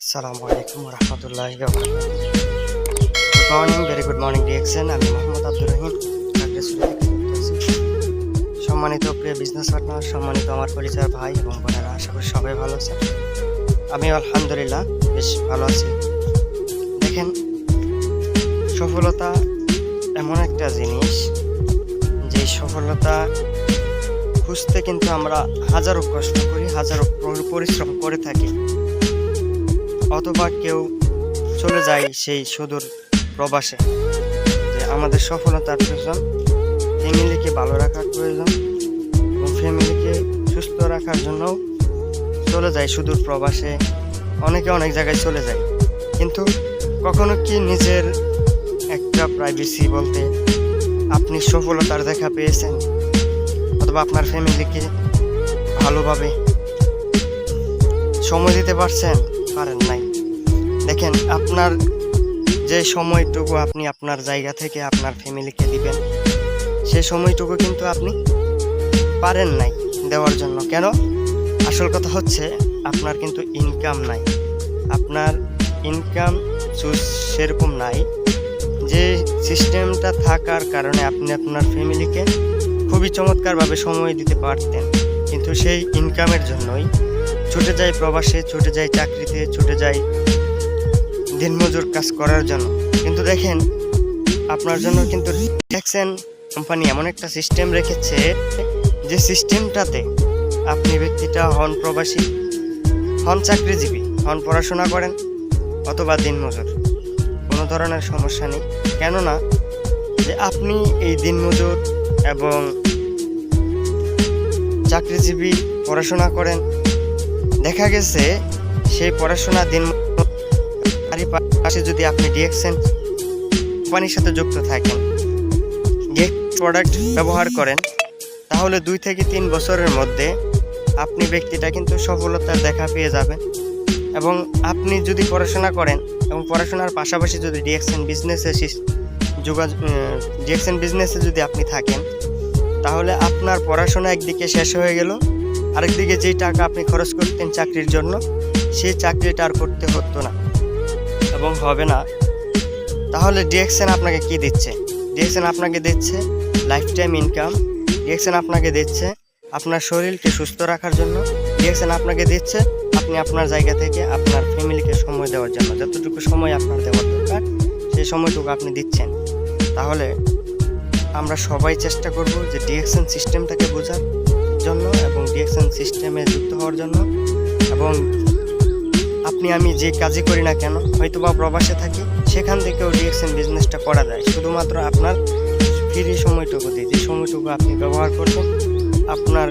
আসসালামু আলাইকুম রহমতুল্লাহি ওয়া বারাকাতুহু। Good morning, very good morning DXN. আমি মোহাম্মদ আব্দুর রহিম খাগড়াছড়ি থেকে বলতেছি। সম্মানিত প্রিয় বিজনেস পার্টনার, সম্মানিত আমার পরিচয় ভাই এবং বোনেরা, আশা করি সবাই ভালো আছেন। আমি আলহামদুলিল্লাহ বেশ ভালো আছি। দেখেন, সফলতা এমন একটা জিনিস, যে সফলতা খুঁজতে কিন্তু আমরা হাজারো কষ্ট করি, হাজারো পরিশ্রম করে থাকি, অথবা কেউ চলে যায় সেই সুদূর প্রবাসে। যে আমাদের সফলতার প্রয়োজন, ফ্যামিলিকে ভালো রাখার প্রয়োজন এবং ফ্যামিলিকে সুস্থ রাখার জন্য চলে যায় সুদূর প্রবাসে। অনেকে অনেক জায়গায় চলে যায়, কিন্তু কখনো কি নিজের একটা প্রাইভেসি বলতে আপনি সফলতার দেখা পেয়েছেন, অথবা আপনার ফ্যামিলিকে ভালোভাবে সময় দিতে পারছেন? পারেন নাই। দেখেন, আপনার যে সময়টুকু আপনি আপনার জায়গা থেকে আপনার ফ্যামিলিকে দিবেন, সে সময়টুকু কিন্তু আপনি পারেন নাই দেওয়ার জন্য। কেন? আসল কথা হচ্ছে আপনার কিন্তু ইনকাম নাই। আপনার ইনকাম সেরকম নাই যে সিস্টেমটা থাকার কারণে আপনি আপনার ফ্যামিলিকে খুবই চমৎকারভাবে সময় দিতে পারতেন, কিন্তু সেই ইনকামের জন্যই ছুটে যায় প্রবাসে, ছুটে যায় চাকরিতে, ছুটে যায় দিনমজুর কাজ করার জন্য। কিন্তু দেখেন, আপনার জন্য কিন্তু ডিএক্সএন কোম্পানি এমন একটা সিস্টেম রেখেছে, যে সিস্টেমটাতে আপনি ব্যক্তিটা হন প্রবাসী, হন চাকরিজীবী, হন পড়াশোনা করেন, অথবা দিনমজুর, কোনো ধরনের সমস্যা নেই। কেননা যে আপনি এই দিনমজুর এবং চাকরিজীবী পড়াশোনা করেন, দেখা গেছে সেই পড়াশোনা দিন পাশে যদি আপনি ডিএক্সএন কোম্পানির সাথে যুক্ত থাকেন, প্রোডাক্ট ব্যবহার করেন, তাহলে 2 থেকে 3 বছরের মধ্যে আপনি ব্যক্তিটা কিন্তু সফলতার দেখা পেয়ে যাবেন। এবং আপনি যদি পড়াশোনা করেন এবং পড়াশোনার পাশাপাশি যদি ডিএক্সএন বিজনেসে যদি আপনি থাকেন, তাহলে আপনার পড়াশোনা একদিকে শেষ হয়ে গেল, আরেকদিকে যেই টাকা আপনি খরচ করতেন চাকরির জন্য, সেই চাকরিটা আর করতে হতো না এবং হবে না। তাহলে ডিএক্সএন আপনাকে কি দিচ্ছে? ডিএক্সএন আপনাকে দিচ্ছে লাইফ টাইম ইনকাম। ডিএক্সএন আপনাকে দিচ্ছে আপনার শরীরকে সুস্থ রাখার জন্য। ডিএক্সএন আপনাকে দিচ্ছে আপনি আপনার জায়গা থেকে আপনার ফ্যামিলিকে সময় দেওয়ার জন্য। যতটুকু সময় আপনার দেওয়ার দরকার, সেই সময়টুকু আপনি দিচ্ছেন। তাহলে আমরা সবাই চেষ্টা করব যে ডিএক্সএন সিস্টেমটাকে বোঝার জন্য এবং ডিএক্সএন সিস্টেমে যুক্ত হওয়ার জন্য। এবং আমি যে কাজই করি না কেন, হয়তো বা প্রবাসে থাকি, সেখান থেকেও ডিএক্সএন বিজনেসটা করা যায়, শুধুমাত্র আপনার ফ্রি সময়টুকু দিয়ে, যে সময়টুকু আপনি ব্যবহার করবেন আপনার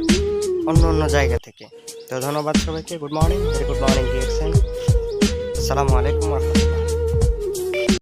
অন্য জায়গা থেকে। তো ধন্যবাদ সবাইকে। Good morning, very good morning DXN. আসসালামু আলাইকুম রহমতুল্লাহ।